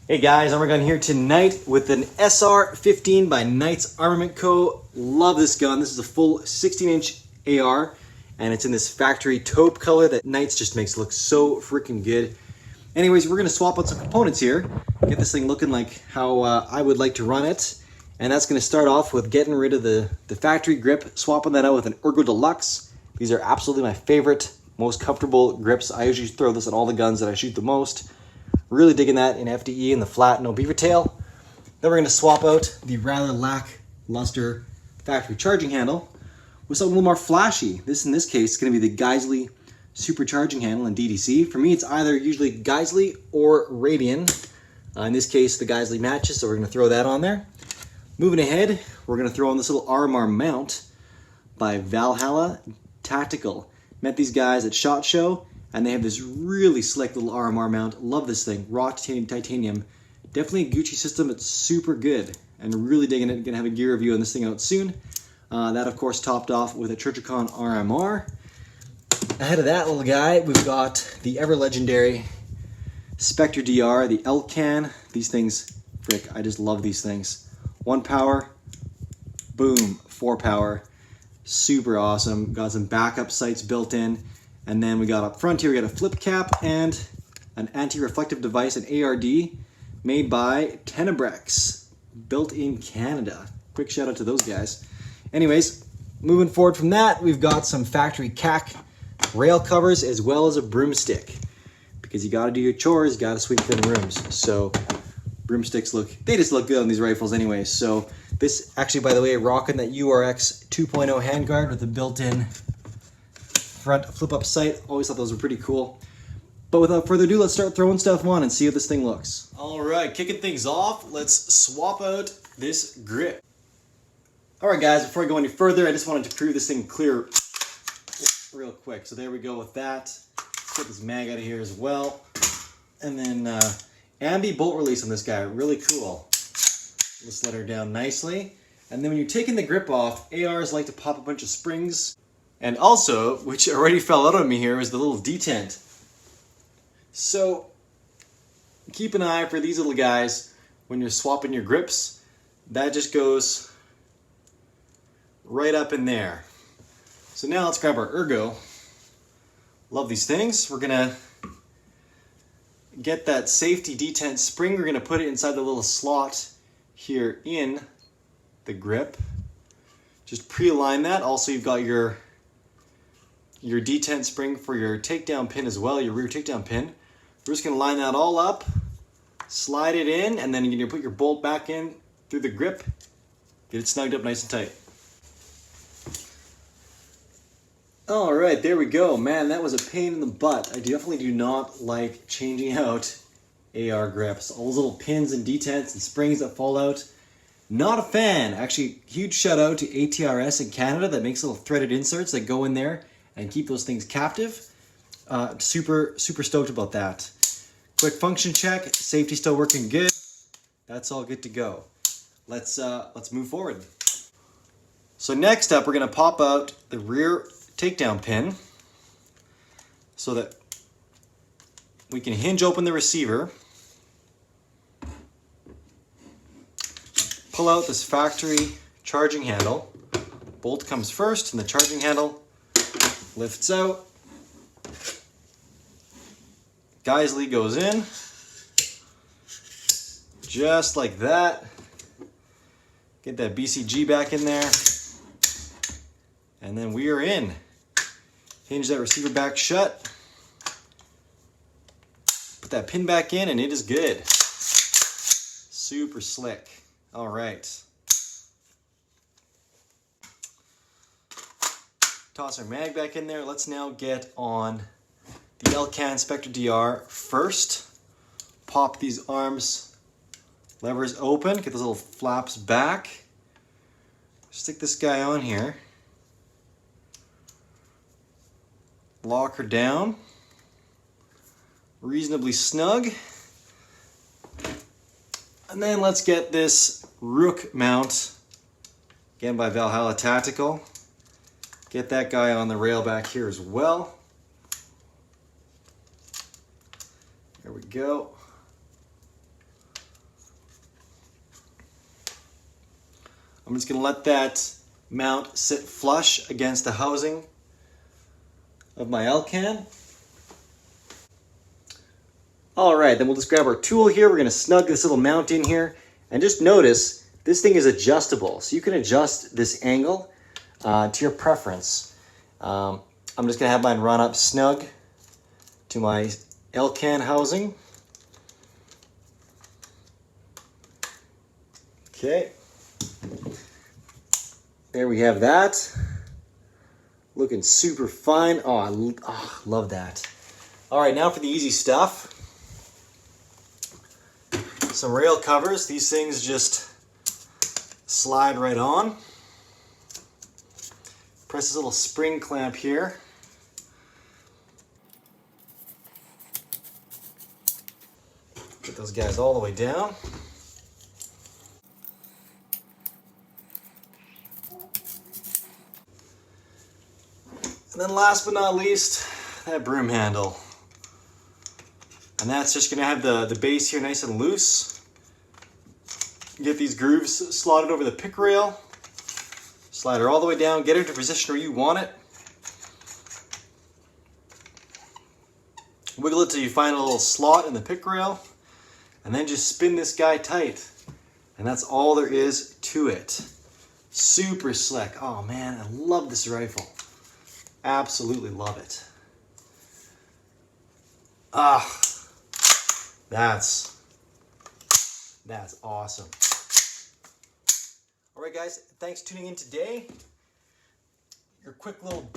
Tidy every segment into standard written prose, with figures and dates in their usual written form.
Hey guys, Arm&Gun here tonight with an SR-15 by Knights Armament Co. Love this gun. This is a full 16-inch AR, and it's in this factory taupe color that Knights just makes look so freaking good. Anyways, we're going to swap out some components here, get this thing looking like how I would like to run it. And that's going to start off with getting rid of the factory grip, swapping that out with an Ergo Deluxe. These are absolutely my favorite, most comfortable grips. I usually throw this on all the guns that I shoot the most. Really digging that in FDE and the flat, no beaver tail. Then we're going to swap out the rather lackluster factory charging handle with something a little more flashy. In this case, is going to be the Geissele supercharging handle in DDC. For me, it's either usually Geissele or Radian. In this case, the Geissele matches, so we're going to throw that on there. Moving ahead, we're going to throw on this little Armament by Valhalla Tactical. Met these guys at SHOT Show, and they have this really slick little RMR mount. Love this thing. Raw titanium. Definitely a Gucci system. It's super good. And really digging it. Gonna have a gear review on this thing out soon. That, of course, topped off with a Trijicon RMR. Ahead of that little guy, we've got the ever-legendary Spectre DR, the Elcan. These things, frick, I just love these things. 1 power, boom, 4 power. Super awesome. Got some backup sights built in. And then we got up front here, we got a flip cap and an anti-reflective device, an ARD, made by Tenebraex, built in Canada. Quick shout out to those guys. Anyways, moving forward from that, we've got some factory CAC rail covers as well as a broomstick. Because you gotta do your chores, you gotta sweep thin rooms. So broomsticks they just look good on these rifles anyways. So this, actually, by the way, rocking that URX 2.0 handguard with a built-in front flip-up sight. Always thought those were pretty cool. But without further ado, let's start throwing stuff on and see how this thing looks. All right, kicking things off, let's swap out this grip. All right, guys, before I go any further, I just wanted to prove this thing clear real quick. So there we go with that. Let's get this mag out of here as well. And then ambi bolt release on this guy, really cool. Let's let her down nicely. And then when you're taking the grip off, ARs like to pop a bunch of springs. And also, which already fell out on me here, is the little detent. So keep an eye for these little guys when you're swapping your grips. That just goes right up in there. So now let's grab our Ergo. Love these things. We're gonna get that safety detent spring. We're gonna put it inside the little slot here in the grip. Just pre-align that. Also, you've got your detent spring for your takedown pin as well, your rear takedown pin. We're just going to line that all up, slide it in, and then you're going to put your bolt back in through the grip, get it snugged up nice and tight. All right, there we go. Man, that was a pain in the butt. I definitely do not like changing out AR grips. All those little pins and detents and springs that fall out. Not a fan. Actually, huge shout out to ATRS in Canada that makes little threaded inserts that go in there and keep those things captive. Super stoked about that. Quick function check. Safety still working good. That's all good to go. Let's move forward. So next up, we're going to pop out the rear takedown pin so that we can hinge open the receiver. Pull out this factory charging handle. Bolt comes first and the charging handle lifts out. Geissele goes in. Just like that. Get that BCG back in there. And then we are in. Hinge that receiver back shut. Put that pin back in and it is good. Super slick. All right. Toss our mag back in there. Let's now get on the Elcan Spectre DR first. Pop these arms levers open. Get those little flaps back. Stick this guy on here. Lock her down. Reasonably snug. And then let's get this Rukh mount, again by Valhalla Tactical. Get that guy on the rail back here as well. There we go. I'm just going to let that mount sit flush against the housing of my Elcan. All right, then we'll just grab our tool here. We're going to snug this little mount in here. And just notice, this thing is adjustable. So you can adjust this angle to your preference. I'm just going to have mine run up snug to my Elcan housing. Okay. There we have that. Looking super fine. Oh, I love that. All right, now for the easy stuff. Some rail covers. These things just slide right on. Press this little spring clamp here. Get those guys all the way down. And then last but not least, that broom handle. And that's just gonna have the base here nice and loose. Get these grooves slotted over the pick rail. Slide her all the way down, get her to position where you want it. Wiggle it till you find a little slot in the pick rail. And then just spin this guy tight. And that's all there is to it. Super slick. Oh man, I love this rifle. Absolutely love it. That's awesome. All right, guys, thanks for tuning in today. Your quick little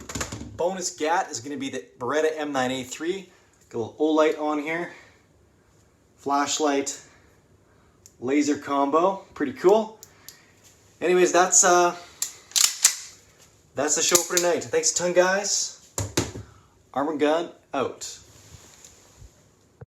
bonus GAT is going to be the Beretta M9A3. Got a little O-light on here, flashlight, laser combo, pretty cool. Anyways, that's the show for tonight. Thanks a ton, guys. Arm&Gun out.